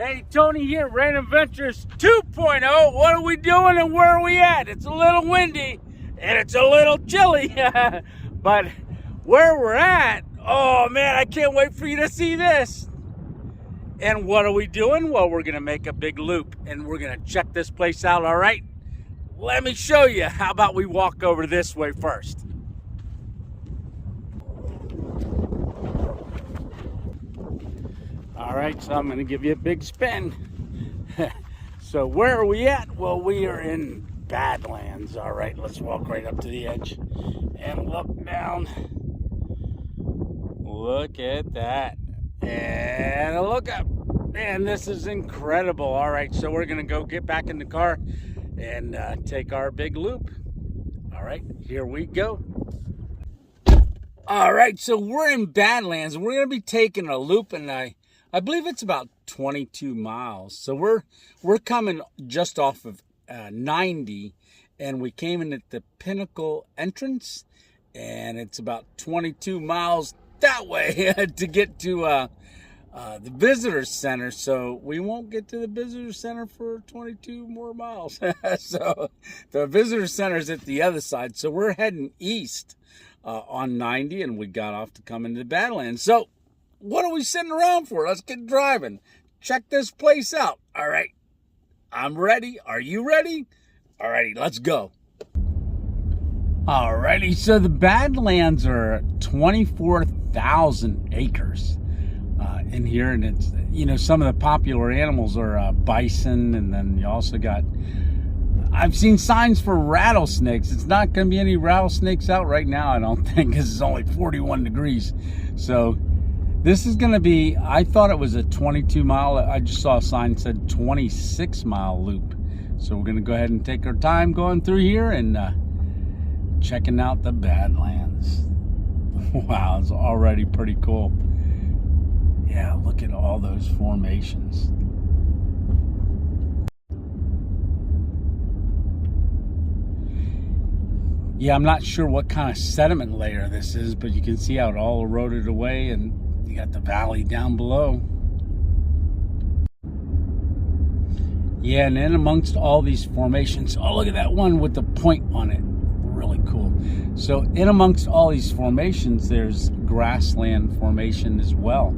Hey, Tony here, Random Adventures 2.0. What are we doing and where are we at? It's a little windy and it's a little chilly, but where we're at, oh man, I can't wait for you to see this. And what are we doing? Well, we're gonna make a big loop and we're gonna check this place out, all right? Let me show you. How about we walk over this way first? All right, so I'm gonna give you a big spin. So where are we at? Well, we are in Badlands. All right, let's walk right up to the edge and look down. Look at that. And look up. Man, this is incredible. All right, so we're gonna go get back in the car and take our big loop. All right, here we go. All right, so we're in Badlands. We're gonna be taking a loop, and I believe it's about 22 miles. So we're coming just off of 90, and we came in at the Pinnacle entrance, and it's about 22 miles that way to get to the visitor center. So we won't get to the visitor center for 22 more miles. So the visitor center is at the other side. So we're heading east on 90, and we got off to come into the Badlands. So what are we sitting around for? Let's get driving. Check this place out. All right, I'm ready. Are you ready? All righty, let's go. All righty, so the Badlands are 24,000 acres in here, and it's, you know, some of the popular animals are bison, and then you also got, I've seen signs for rattlesnakes. It's not going to be any rattlesnakes out right now, I don't think, because it's only 41 degrees. So this is going to be, I thought it was a 22 mile. I just saw a sign that said 26 mile loop. So we're going to go ahead and take our time going through here and checking out the Badlands. Wow, it's already pretty cool. Yeah, look at all those formations. Yeah, I'm not sure what kind of sediment layer this is, but you can see how it all eroded away, and you got the valley down below. Yeah, and in amongst all these formations, oh, look at that one with the point on it. Really cool. So in amongst all these formations, there's grassland formation as well.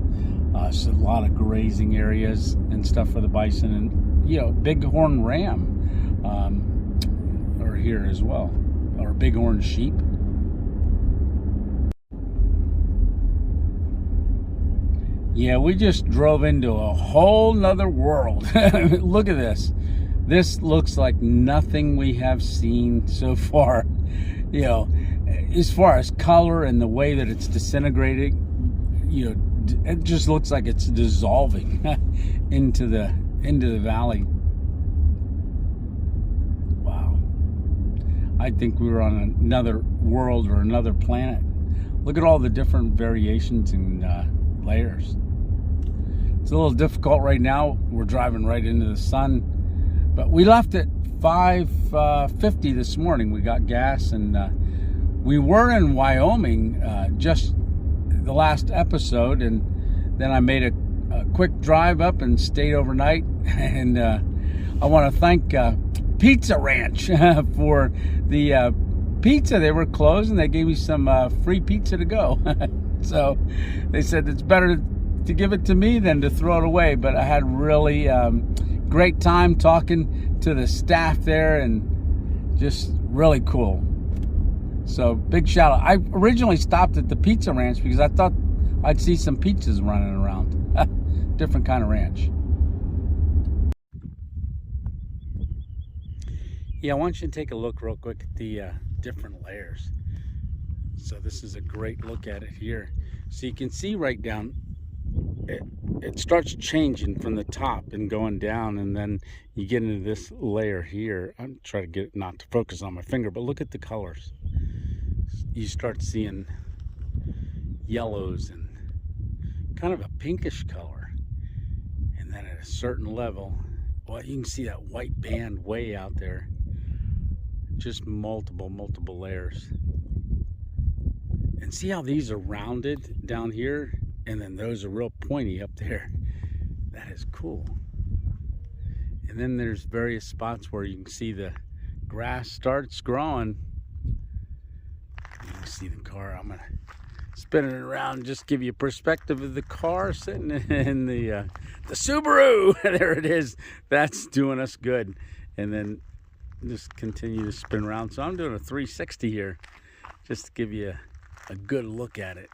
So a lot of grazing areas and stuff for the bison, and, you know, bighorn ram are here as well, or bighorn sheep. Yeah, we just drove into a whole nother world. Look at this. This looks like nothing we have seen so far. You know, as far as color and the way that it's disintegrating, you know, it just looks like it's dissolving into the valley. Wow. I think we were on another world or another planet. Look at all the different variations and layers. It's a little difficult right now. We're driving right into the sun, but we left at 5:50 this morning. We got gas, and we were in Wyoming just the last episode, and then I made a quick drive up and stayed overnight. And I want to thank Pizza Ranch for the pizza. They were closed, and they gave me some free pizza to go. So they said it's better to give it to me than to throw it away. But I had really great time talking to the staff there, and just really cool. So big shout out. I originally stopped at the Pizza Ranch because I thought I'd see some pizzas running around. Different kind of ranch. Yeah, I want you to take a look real quick at the different layers. So this is a great look at it here. So you can see right down, it starts changing from the top and going down, and then you get into this layer here. I'm trying to get it not to focus on my finger, but look at the colors. You start seeing yellows and kind of a pinkish color, and then at a certain level, well, you can see that white band way out there. Just multiple layers. And see how these are rounded down here, and then those are real pointy up there. That is cool. And then there's various spots where you can see the grass starts growing. You can see the car. I'm gonna spin it around, just give you a perspective of the car sitting in the Subaru. There it is. That's doing us good. And then just continue to spin around. So I'm doing a 360 here, just to give you a good look at it.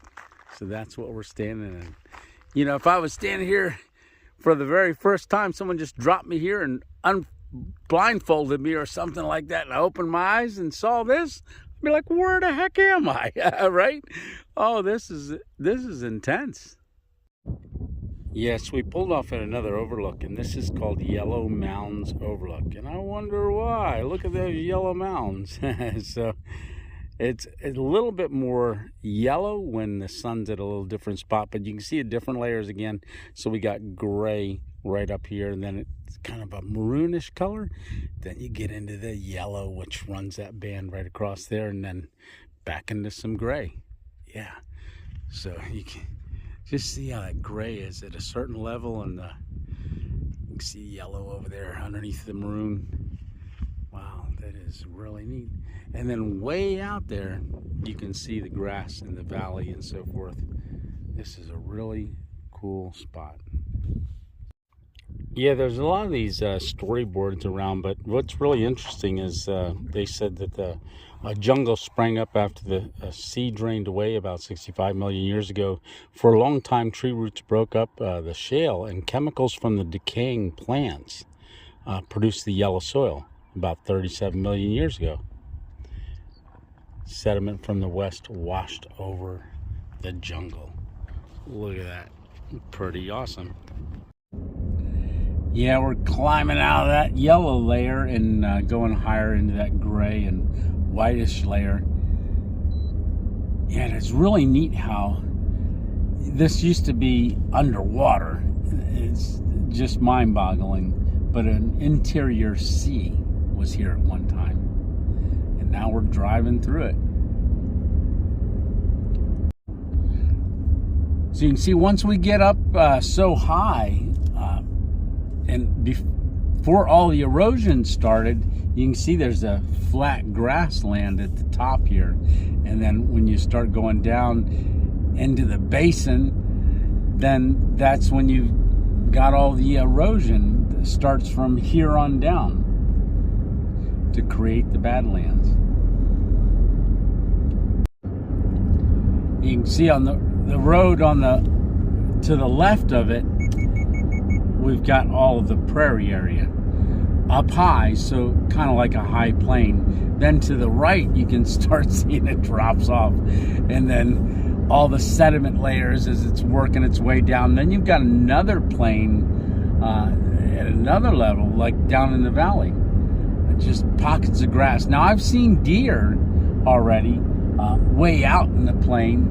So that's what we're standing in. You know, if I was standing here for the very first time, someone just dropped me here and blindfolded me or something like that, and I opened my eyes and saw this, I'd be like, where the heck am I? Right? Oh, this is intense. Yes, we pulled off at another overlook, and this is called Yellow Mounds Overlook. And I wonder why. Look at those yellow mounds. So it's a little bit more yellow when the sun's at a little different spot, but you can see the different layers again. So we got gray right up here, and then it's kind of a maroonish color. Then you get into the yellow, which runs that band right across there, and then back into some gray. Yeah, so you can just see how that gray is at a certain level, and you can see yellow over there underneath the maroon. Wow, that is really neat. And then way out there, you can see the grass in the valley and so forth. This is a really cool spot. Yeah, there's a lot of these storyboards around, but what's really interesting is they said that the jungle sprang up after the sea drained away about 65 million years ago. For a long time, tree roots broke up the shale, and chemicals from the decaying plants produced the yellow soil about 37 million years ago. Sediment from the west washed over the jungle. Look at that. Pretty awesome. Yeah, we're climbing out of that yellow layer and going higher into that gray and whitish layer. Yeah, and it's really neat how this used to be underwater. It's just mind-boggling. But an interior sea was here at one time. And now we're driving through it. So you can see once we get up so high, and before all the erosion started, you can see there's a flat grassland at the top here. And then when you start going down into the basin, then that's when you've got all the erosion that starts from here on down to create the Badlands. You can see on the road on to the left of it, we've got all of the prairie area up high, so kind of like a high plain. Then to the right, you can start seeing it drops off, and then all the sediment layers as it's working its way down. Then you've got another plain at another level, like down in the valley, just pockets of grass. Now I've seen deer already way out in the plain,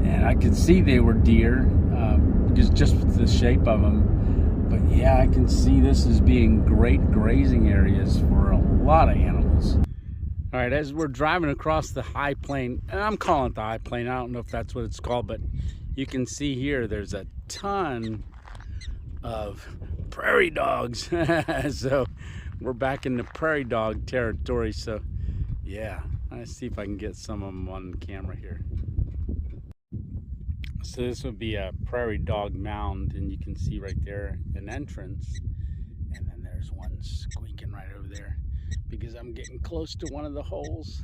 and I could see they were deer because just with the shape of them. But yeah, I can see this as being great grazing areas for a lot of animals. All right, as we're driving across the high plain, and I'm calling it the high plain, I don't know if that's what it's called, but you can see here there's a ton of prairie dogs. So we're back in the prairie dog territory. So yeah, let's see if I can get some of them on camera here. So this would be a prairie dog mound, and you can see right there an entrance, and then there's one squeaking right over there because I'm getting close to one of the holes.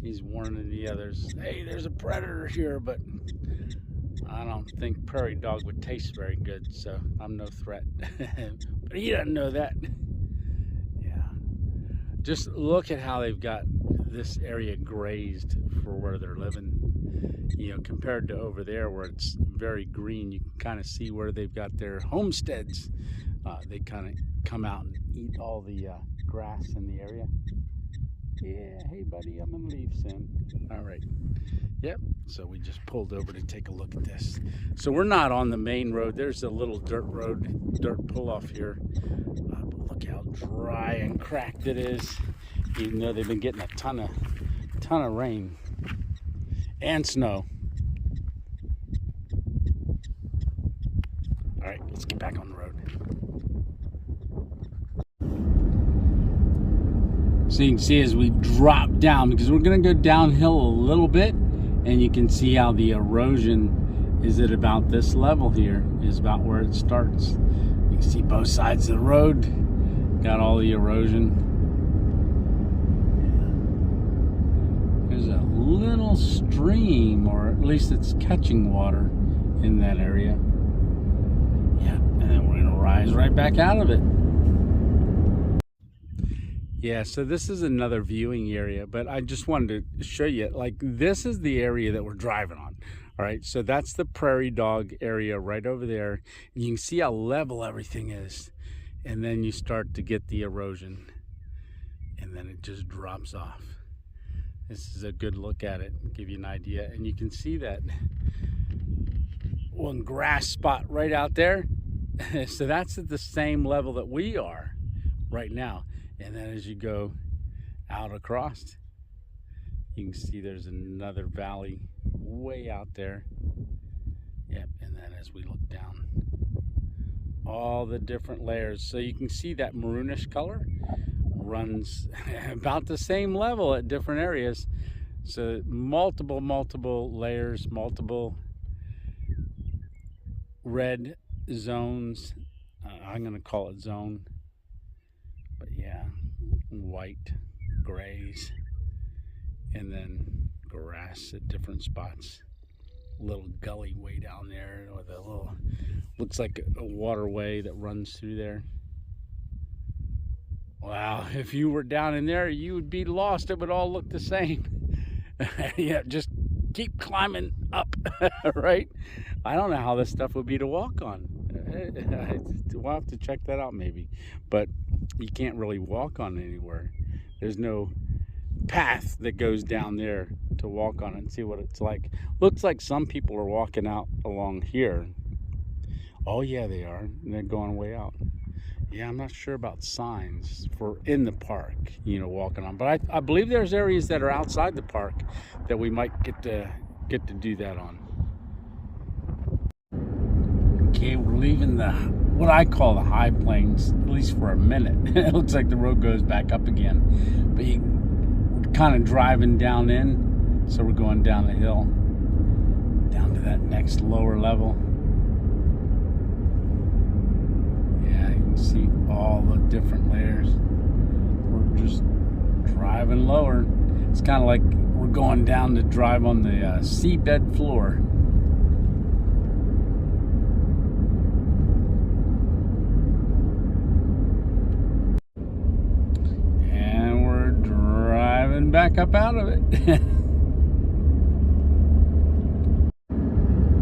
He's warning the others, hey, there's a predator here, but I don't think prairie dog would taste very good, so I'm no threat. But he doesn't know that. Yeah, just look at how they've got this area grazed for where they're living. You know, compared to over there where it's very green, you can kind of see where they've got their homesteads. They kind of come out and eat all the grass in the area. Yeah, hey buddy, I'm gonna leave soon. All right. Yep, so we just pulled over to take a look at this. So we're not on the main road. There's a little dirt pull off here. But look how dry and cracked it is. Even though they've been getting a ton of rain and snow. All right, let's get back on the road. So you can see as we drop down, because we're going to go downhill a little bit, and you can see how the erosion is at about this level here, is about where it starts. You can see both sides of the road, got all the erosion. There's a little stream, or at least it's catching water in that area. Yeah, and then we're gonna rise right back out of it. Yeah, so this is another viewing area, but I just wanted to show you, like, this is the area that we're driving on. All right, so that's the prairie dog area right over there. You can see how level everything is. And then you start to get the erosion, and then it just drops off. This is a good look at it, give you an idea. And you can see that one grass spot right out there. So that's at the same level that we are right now. And then as you go out across, you can see there's another valley way out there. Yep, and then as we look down, all the different layers. So you can see that maroonish color runs about the same level at different areas. So multiple layers, multiple red zones. I'm going to call it zone. But yeah, white, grays, and then grass at different spots. Little gully way down there with a little, looks like a waterway that runs through there. Wow, if you were down in there, you would be lost. It would all look the same. Yeah, just keep climbing up, right? I don't know how this stuff would be to walk on. We'll have to check that out maybe. But you can't really walk on anywhere. There's no path that goes down there to walk on it and see what it's like. Looks like some people are walking out along here. Oh yeah, they are. And they're going way out. Yeah, I'm not sure about signs for in the park, you know, walking on. But I believe there's areas that are outside the park that we might get to do that on. Okay, we're leaving the what I call the high plains, at least for a minute. It looks like the road goes back up again, but we're kind of driving down in, so we're going down the hill, down to that next lower level. Yeah, you can see all the different layers. We're just driving lower. It's kind of like we're going down to drive on the seabed floor. Back up out of it.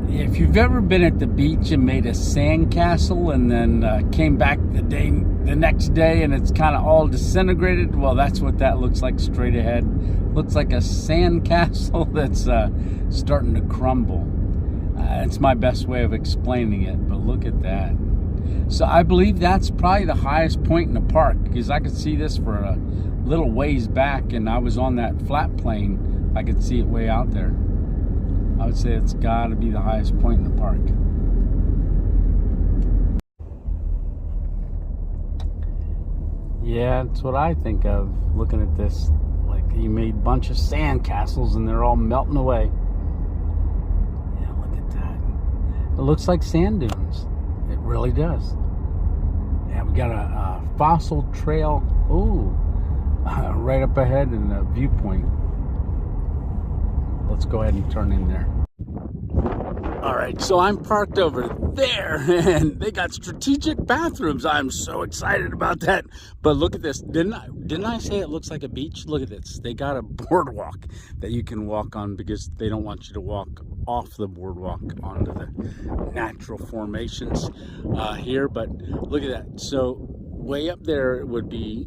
If you've ever been at the beach and made a sand castle and then came back the next day and it's kind of all disintegrated, well, that's what that looks like straight ahead. Looks like a sand castle that's starting to crumble. It's my best way of explaining it, but look at that. So I believe that's probably the highest point in the park, because I could see this for a little ways back, and I was on that flat plane. I could see it way out there. I would say it's got to be the highest point in the park. Yeah, that's what I think of looking at this. Like, you made a bunch of sand castles and they're all melting away. Yeah, look at that. It looks like sand dunes. It really does. Yeah, we got a fossil trail. Ooh. Right up ahead in the viewpoint. Let's go ahead and turn in there. All right, so I'm parked over there, and they got strategic bathrooms. I'm so excited about that. But look at this. Didn't I say it looks like a beach? Look at this. They got a boardwalk that you can walk on, because they don't want you to walk off the boardwalk onto the natural formations here. But look at that. So way up there would be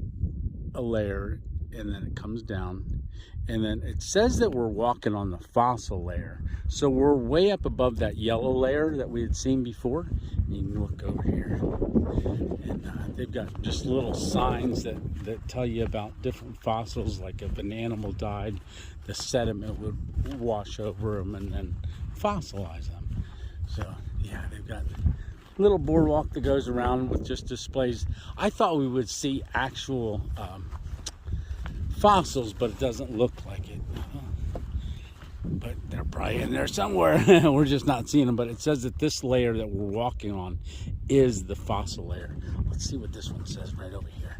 a layer, and then it comes down, and then it says that we're walking on the fossil layer, so we're way up above that yellow layer that we had seen before. You can look over here, and they've got just little signs that tell you about different fossils. Like if an animal died, the sediment would wash over them and then fossilize them. So yeah, they've got little boardwalk that goes around with just displays. I thought we would see actual fossils, but it doesn't look like it. But they're probably in there somewhere. We're just not seeing them. But it says that this layer that we're walking on is the fossil layer. Let's see what this one says right over here.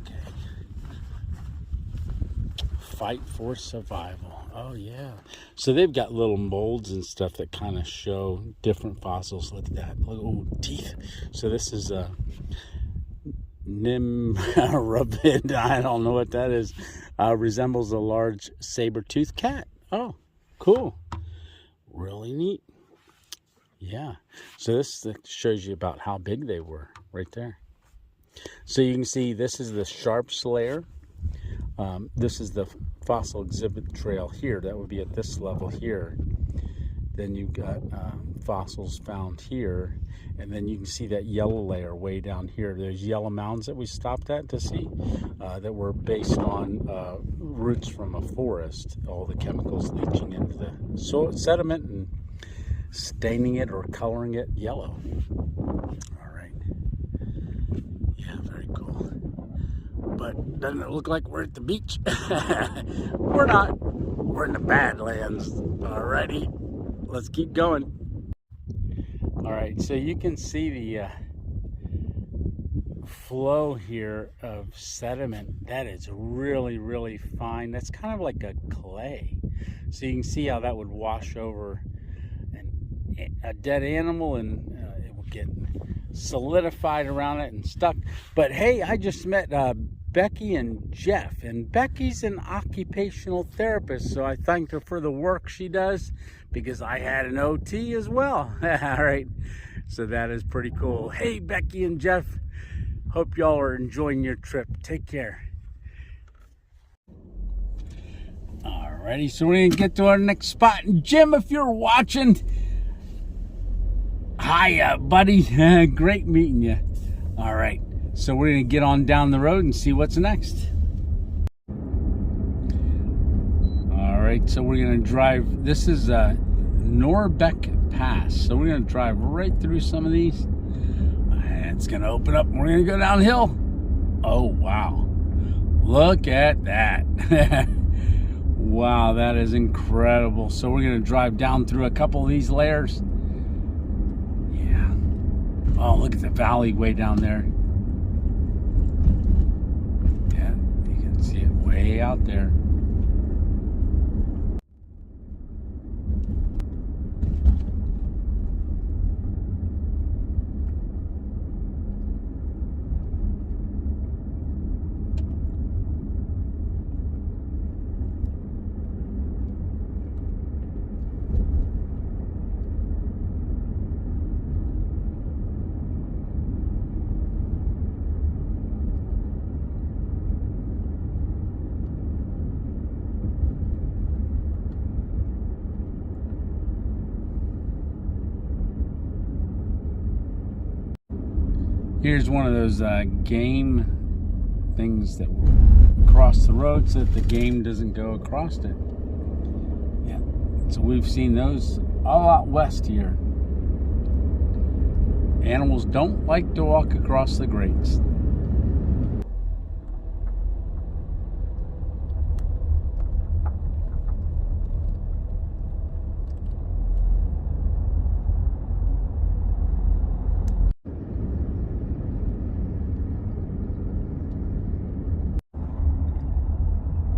Okay. Fight for survival. Oh yeah. So they've got little molds and stuff that kind of show different fossils. Look at that. Look, oh, teeth. So this is a Nimrabid. I don't know what that is. Resembles a large saber-toothed cat. Oh, cool. Really neat. Yeah. So this shows you about how big they were right there. So you can see this is the Sharps layer. This is the fossil exhibit trail here. That would be at this level here. Then you've got fossils found here. And then you can see that yellow layer way down here. There's yellow mounds that we stopped at to see that were based on roots from a forest. All the chemicals leaching into the soil, sediment and staining it or coloring it yellow. All right. Yeah, very cool. But doesn't it look like we're at the beach? We're not. We're in the Badlands. Alrighty. Let's keep going. All right, so you can see the flow here of sediment. That is really, really fine. That's kind of like a clay. So you can see how that would wash over a dead animal and it will get solidified around it and stuck. But hey, I just met Becky and Jeff, and Becky's an occupational therapist, so I thanked her for the work she does because I had an OT as well. All right, so that is pretty cool. Hey, Becky and Jeff, hope y'all are enjoying your trip. Take care. Alrighty, so we're gonna get to our next spot. And Jim, if you're watching, hi, buddy. Great meeting you. All right. So we're going to get on down the road and see what's next. All right, so we're going to drive. This is Norbeck Pass. So we're going to drive right through some of these. And it's going to open up and we're going to go downhill. Oh, wow. Look at that. Wow, that is incredible. So we're going to drive down through a couple of these layers. Yeah. Oh, look at the valley way down there. See it way out there. Here's one of those game things that cross the road so that the game doesn't go across it. Yeah, so we've seen those all out west here. Animals don't like to walk across the grates.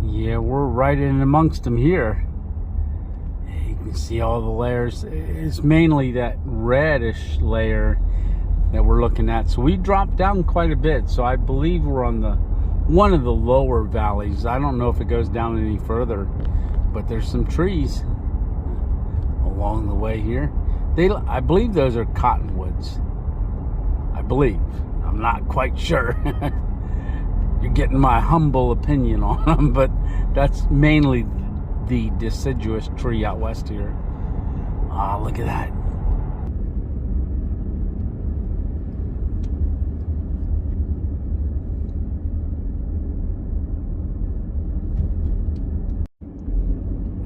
Yeah, we're right in amongst them here. You can see all the layers. It's mainly that reddish layer that we're looking at. So we dropped down quite a bit. So I believe we're on one of the lower valleys. I don't know if it goes down any further, but there's some trees along the way here. I believe those are cottonwoods. I believe. I'm not quite sure. You're getting my humble opinion on them, but that's mainly the deciduous tree out west here. Ah, look at that.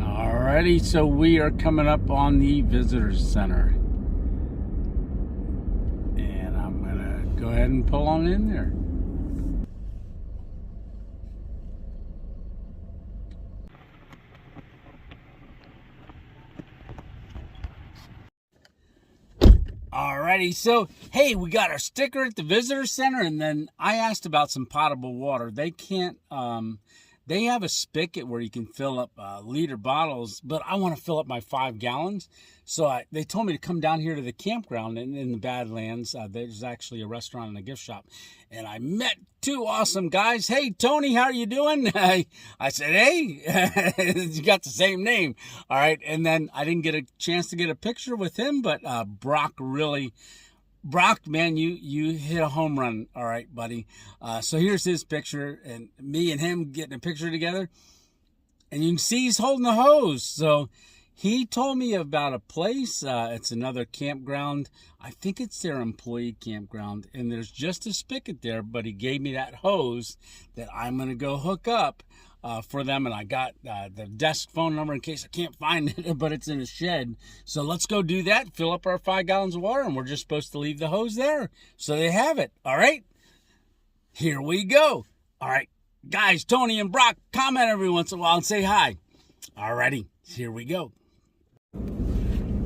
Alrighty, so we are coming up on the Visitors Center. And I'm gonna go ahead and pull on in there. Alrighty, so hey, we got our sticker at the visitor center, and then I asked about some potable water. They can't, they have a spigot where you can fill up liter bottles, but I want to fill up my 5 gallons. So they told me to come down here to the campground in the Badlands. There's actually a restaurant and a gift shop, and I met 2 awesome guys. Hey, Tony, how are you doing? I said, hey, you got the same name. All right, and then I didn't get a chance to get a picture with him, but Brock, man, you hit a home run. All right, buddy. So here's his picture, and me and him getting a picture together, and you can see he's holding the hose. So he told me about a place. It's another campground. I think it's their employee campground, and there's just a spigot there, but he gave me that hose that I'm going to go hook up for them, and I got the desk phone number in case I can't find it, but it's in a shed. So let's go do that, fill up our 5 gallons of water, and we're just supposed to leave the hose there. So they have it. All right, here we go. All right, guys, Tony and Brock, comment every once in a while and say hi. All righty, here we go.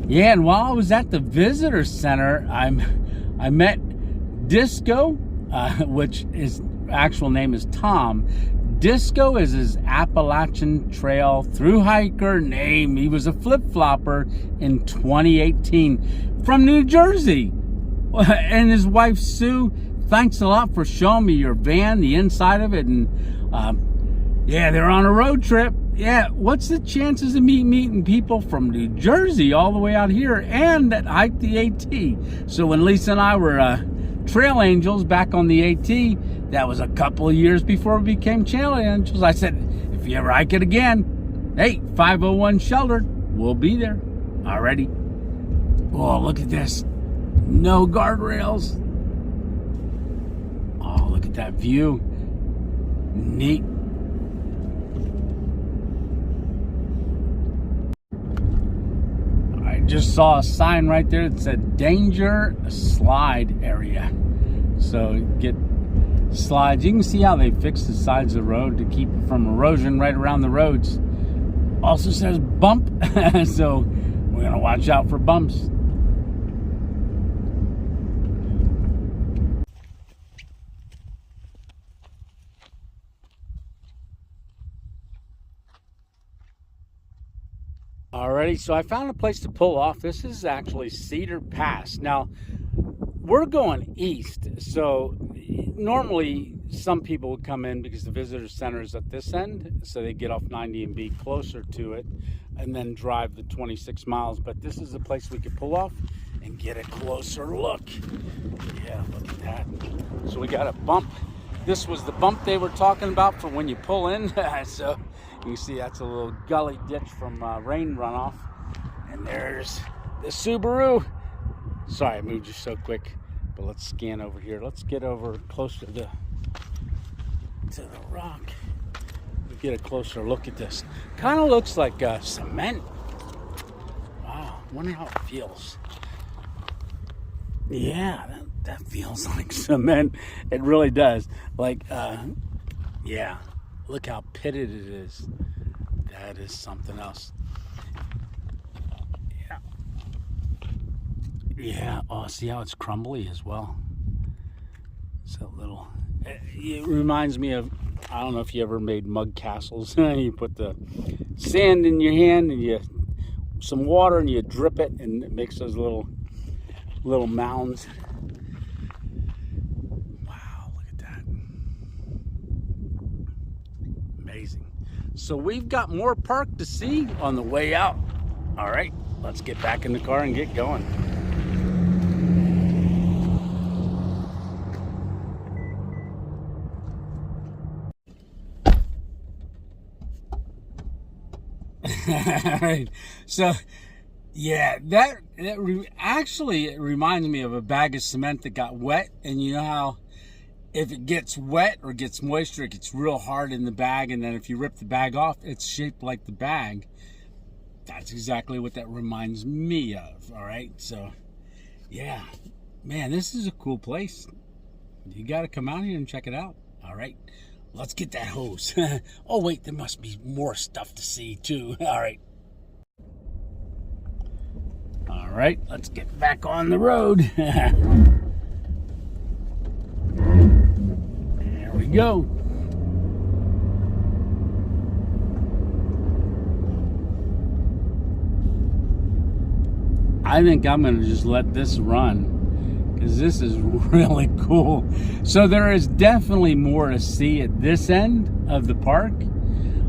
Yeah, and while I was at the visitor center, I met Disco, which his actual name is Tom. Disco is his Appalachian Trail thru hiker name. He was a flip-flopper in 2018 from New Jersey. And his wife, Sue, thanks a lot for showing me your van, the inside of it. And yeah, they're on a road trip. Yeah, what's the chances of me meeting people from New Jersey all the way out here and that hike the AT? So when Lisa and I were trail angels back on the AT, that was a couple of years before we became trail angels. I said, if you ever hike it again, hey, 501 shelter, we'll be there. Alrighty. Oh, look at this. No guardrails. Oh, look at that view. Neat. Just saw a sign right there that said danger slide area. So get slides. You can see how they fixed the sides of the road to keep it from erosion right around the roads. Also says bump. So we're gonna watch out for bumps. Alrighty, so I found a place to pull off. This is actually Cedar Pass. Now, we're going east, so normally some people would come in because the visitor center is at this end, so they get off 90 and be closer to it and then drive the 26 miles. But this is a place we could pull off and get a closer look. Yeah, look at that. So we got a bump. This was the bump they were talking about for when you pull in. So you can see that's a little gully ditch from rain runoff. And there's the Subaru. Sorry, I moved you so quick, but let's scan over here. Let's get over closer to the rock. Get a closer look at this. Kind of looks like cement. Wow, wonder how it feels. Yeah, that feels like cement. It really does. Like, yeah, look how pitted it is. That is something else. Yeah. Yeah, oh, see how it's crumbly as well. It's a little, it reminds me of, I don't know if you ever made mud castles. You put the sand in your hand and you, some water and you drip it and it makes those little mounds. Wow, look at that. Amazing. So we've got more park to see on the way out. All right, let's get back in the car and get going. All right, so yeah, actually it reminds me of a bag of cement that got wet, and you know how if it gets wet or gets moisture, it gets real hard in the bag, and then if you rip the bag off, it's shaped like the bag. That's exactly what that reminds me of. All right, so yeah, man, this is a cool place. You got to come out here and check it out. All right, let's get that hose. Oh wait, there must be more stuff to see too. All right. All right, let's get back on the road. There we go. I think I'm going to just let this run because this is really cool. So there is definitely more to see at this end of the park,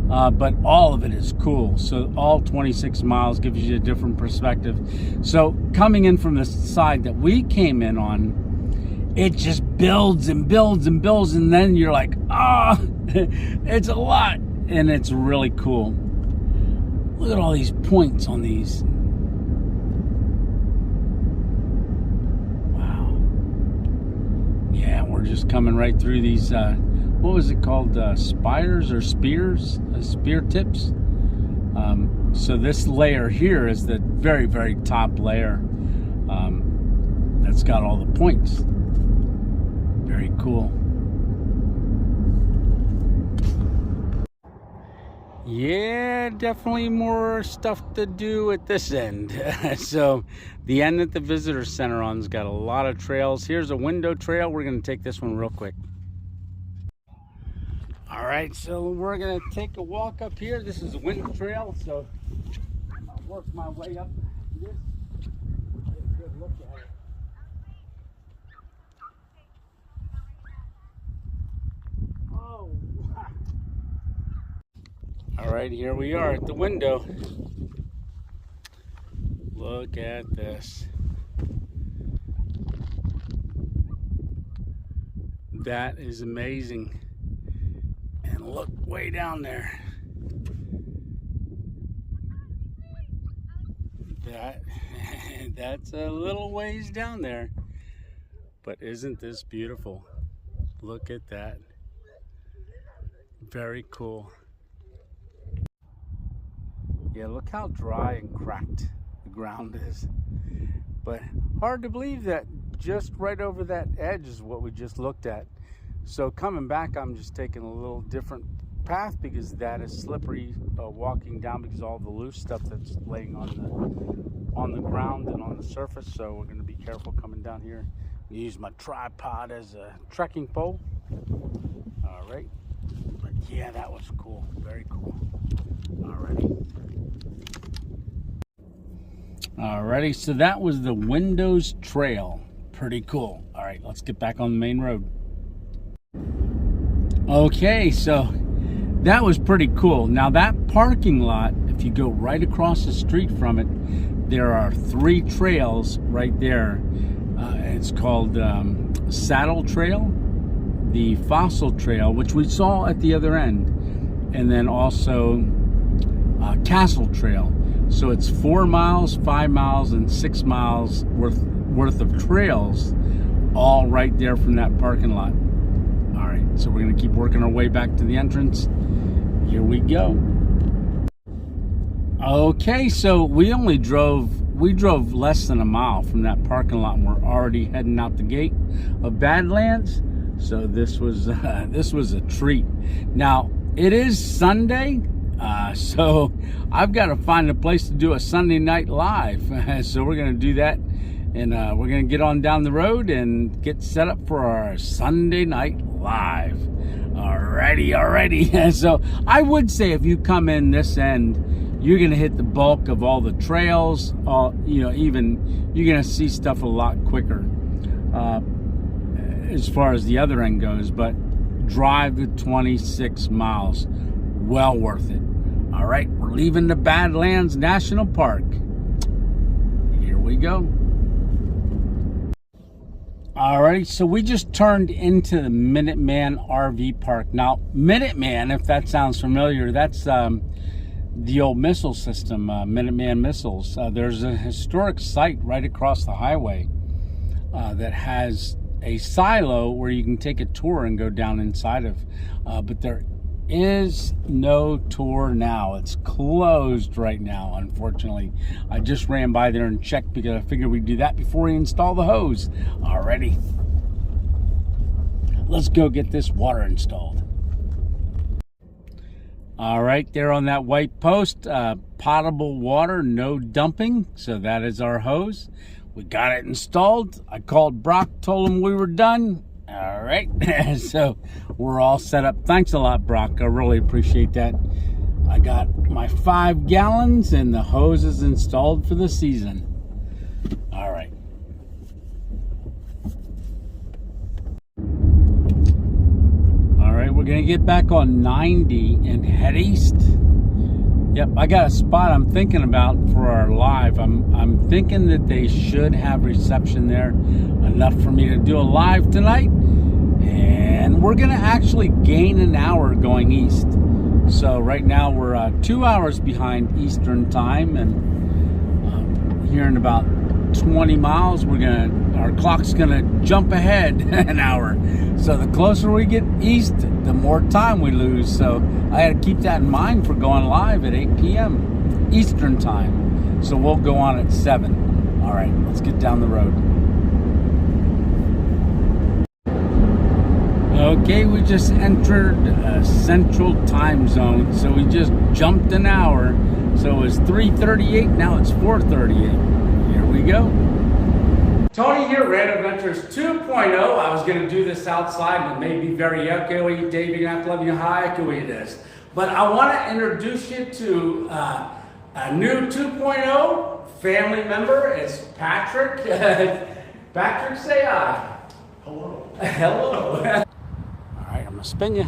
but all of it is cool. So all 26 miles gives you a different perspective. So coming in from the side that we came in on, it just builds and builds and builds, and then you're like, ah, it's a lot, and it's really cool. Look at all these points on these. Yeah, we're just coming right through these, what was it called, spires or spears, spear tips. So this layer here is the very, very top layer that's got all the points. Very cool. Yeah, definitely more stuff to do at this end. So the end that the visitor center on's got a lot of trails. Here's a window trail. We're going to take this one real quick. All right, so we're going to take a walk up here. This is a window trail, so I'll work my way up this. Get a good look at it. Oh, wow. All right, here we are at the window. Look at this. That is amazing. And look way down there. That's a little ways down there. But isn't this beautiful? Look at that. Very cool. Yeah, look how dry and cracked the ground is. But hard to believe that just right over that edge is what we just looked at. So coming back, I'm just taking a little different path because that is slippery walking down because all the loose stuff that's laying on the ground and on the surface. So we're going to be careful coming down here. I use my tripod as a trekking pole. All right. But yeah, that was cool. Very cool. Alrighty, so that was the Windows Trail. Pretty cool. All right, let's get back on the main road. Okay, so that was pretty cool. Now that parking lot, if you go right across the street from it, there are 3 trails right there. It's called Saddle Trail, the Fossil Trail, which we saw at the other end, and then also Castle Trail. So it's 4 miles, 5 miles, and 6 miles worth of trails, all right there from that parking lot. All right, so we're gonna keep working our way back to the entrance. Here we go. Okay, so we drove less than a mile from that parking lot, and we're already heading out the gate of Badlands. So this was a treat. Now it is Sunday. So I've got to find a place to do a Sunday night live. So we're going to do that, and we're going to get on down the road and get set up for our Sunday night live. Alrighty. So I would say if you come in this end, you're going to hit the bulk of all the trails. Even you're going to see stuff a lot quicker as far as the other end goes. But drive the 26 miles. Well worth it. All right, we're leaving the Badlands National Park. Here we go. All right, so we just turned into the Minuteman RV Park. Now, Minuteman, if that sounds familiar, that's the old missile system, Minuteman missiles. There's a historic site right across the highway that has a silo where you can take a tour and go down inside of, but there is no tour now. It's closed right now, unfortunately. I just ran by there and checked because I figured we'd do that before we install the hose. Alrighty, let's go get this water installed. All right, there on that white post, potable water, no dumping. So that is our hose. We got it installed. I called Brock, told him we were done. All right, so we're all set up. Thanks a lot, Brock. I really appreciate that. I got my 5 gallons and the hose is installed for the season. All right. All right, we're gonna get back on 90 and head east. Yep, I got a spot I'm thinking about for our live. I'm thinking that they should have reception there enough for me to do a live tonight. And we're gonna actually gain an hour going east. So right now we're 2 hours behind Eastern time, and here in about 20 miles our clock's gonna jump ahead an hour. So the closer we get east, the more time we lose. So I had to keep that in mind for going live at 8 p.m. Eastern time. So we'll go on at 7. All right, let's get down the road. Okay, we just entered Central Time Zone, so we just jumped an hour. So it was 3:38, now it's 4:38. Here we go. Tony here, Random Adventures 2.0. I was going to do this outside, but it may be very echoey. Dave, you're going to have to let me know how echoey it is. But I want to introduce you to a new 2.0 family member. It's Patrick. Patrick, say hi. Hello. Hello. All right, I'm going to spin you.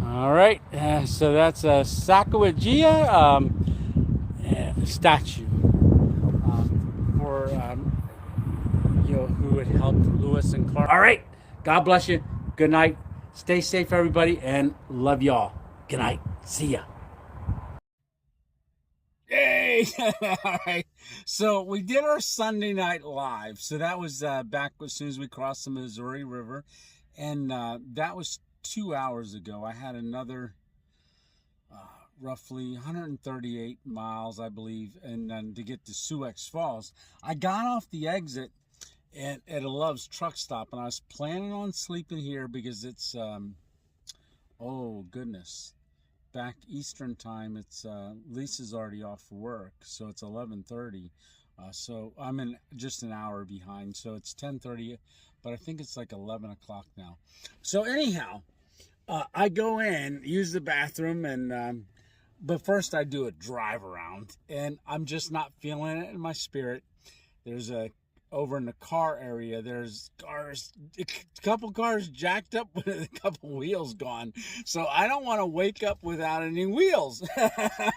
All right, so that's a Sacagawea statue for who had helped Lewis and Clark. All right, God bless you. Good night. Stay safe, everybody, and love y'all. Good night. See ya. Yay! All right. So we did our Sunday night live. So that was back as soon as we crossed the Missouri River, and that was 2 hours ago. I had another roughly 138 miles, I believe, and then to get to Sioux Falls. I got off the exit at a Love's truck stop, and I was planning on sleeping here because it's oh goodness, back Eastern time. It's Lisa's already off for work, so it's 11:30. So I'm in just an hour behind. So it's 10:30, but I think it's like 11 o'clock now. So anyhow, I go in, use the bathroom, and but first I do a drive around, and I'm just not feeling it in my spirit. There's over in the car area, there's cars, a couple cars jacked up with a couple wheels gone. So I don't want to wake up without any wheels.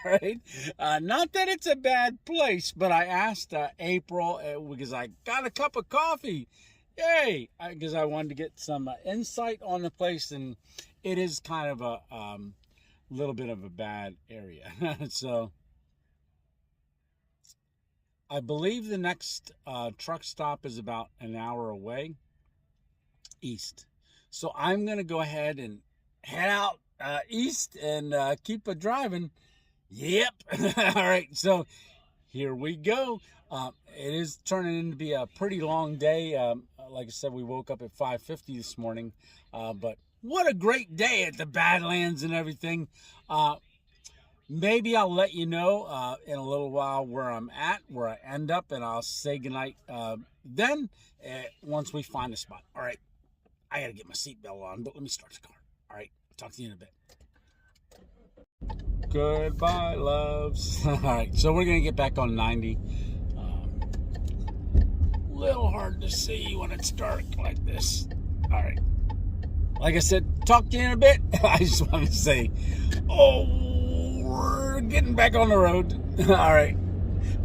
Right? Not that it's a bad place, but I asked April because I got a cup of coffee. Yay! Because I wanted to get some insight on the place, and it is kind of a little bit of a bad area. So I believe the next truck stop is about an hour away east. So I'm going to go ahead and head out east and keep it driving. Yep. All right. So here we go. It is turning into be a pretty long day. Like I said, we woke up at 5:50 this morning. But what a great day at the Badlands and everything. Maybe I'll let you know in a little while where I'm at, where I end up, and I'll say goodnight then once we find a spot. All right. I got to get my seatbelt on, but let me start the car. All right. Talk to you in a bit. Goodbye, loves. All right. So we're going to get back on 90. Little hard to see when it's dark like this. All right. Like I said, talk to you in a bit. I just want to say, we're getting back on the road. All right.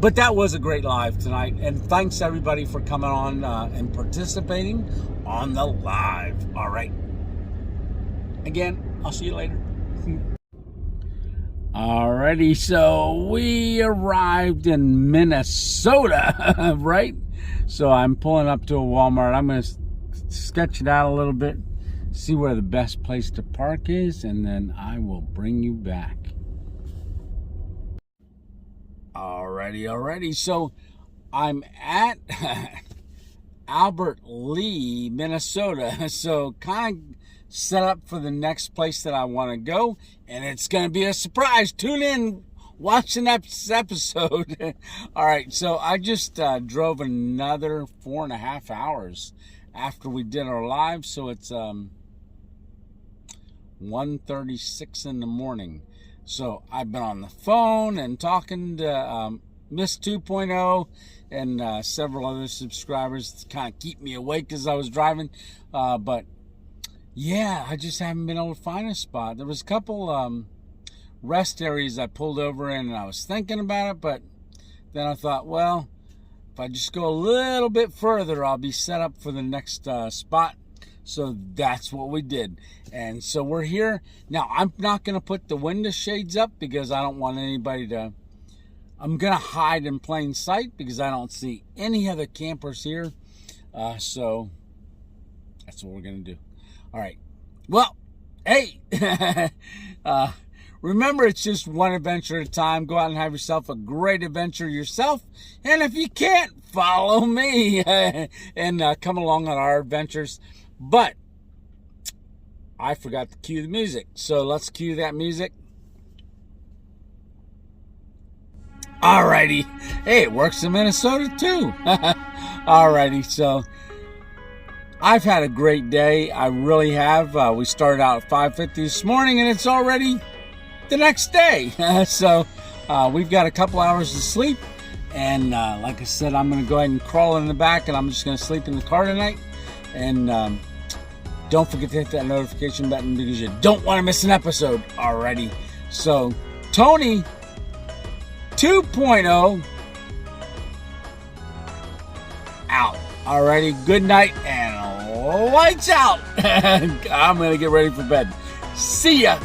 But that was a great live tonight. And thanks, everybody, for coming on and participating on the live. All right. Again, I'll see you later. Alrighty, so we arrived in Minnesota, right? So I'm pulling up to a Walmart. I'm going to sketch it out a little bit, see where the best place to park is, and then I will bring you back. Alrighty. So I'm at Albert Lee, Minnesota. So kind of set up for the next place that I want to go, and it's going to be a surprise. Tune in, watch the next episode. All right, so I just drove another 4.5 hours after we did our live, so it's 1:36 in the morning. So I've been on the phone and talking to Miss 2.0 and several other subscribers to kind of keep me awake as I was driving. But yeah, I just haven't been able to find a spot. There was a couple rest areas I pulled over in, and I was thinking about it, but then I thought, well, if I just go a little bit further, I'll be set up for the next spot. So that's what we did. And so we're here. Now, I'm not going to put the window shades up because I don't want anybody to... I'm going to hide in plain sight because I don't see any other campers here. So that's what we're going to do. All right. Well, hey, remember, it's just one adventure at a time. Go out and have yourself a great adventure yourself. And if you can't, follow me and come along on our adventures. But I forgot to cue the music. So let's cue that music. Alrighty. Hey, it works in Minnesota too. Alrighty. So I've had a great day. I really have. We started out at 5:50 this morning and it's already the next day. So we've got a couple hours of sleep. And like I said, I'm going to go ahead and crawl in the back and I'm just going to sleep in the car tonight. And don't forget to hit that notification button because you don't want to miss an episode. Alrighty. So, Tony 2.0 out. Alrighty. Good night and lights out. I'm going to get ready for bed. See ya.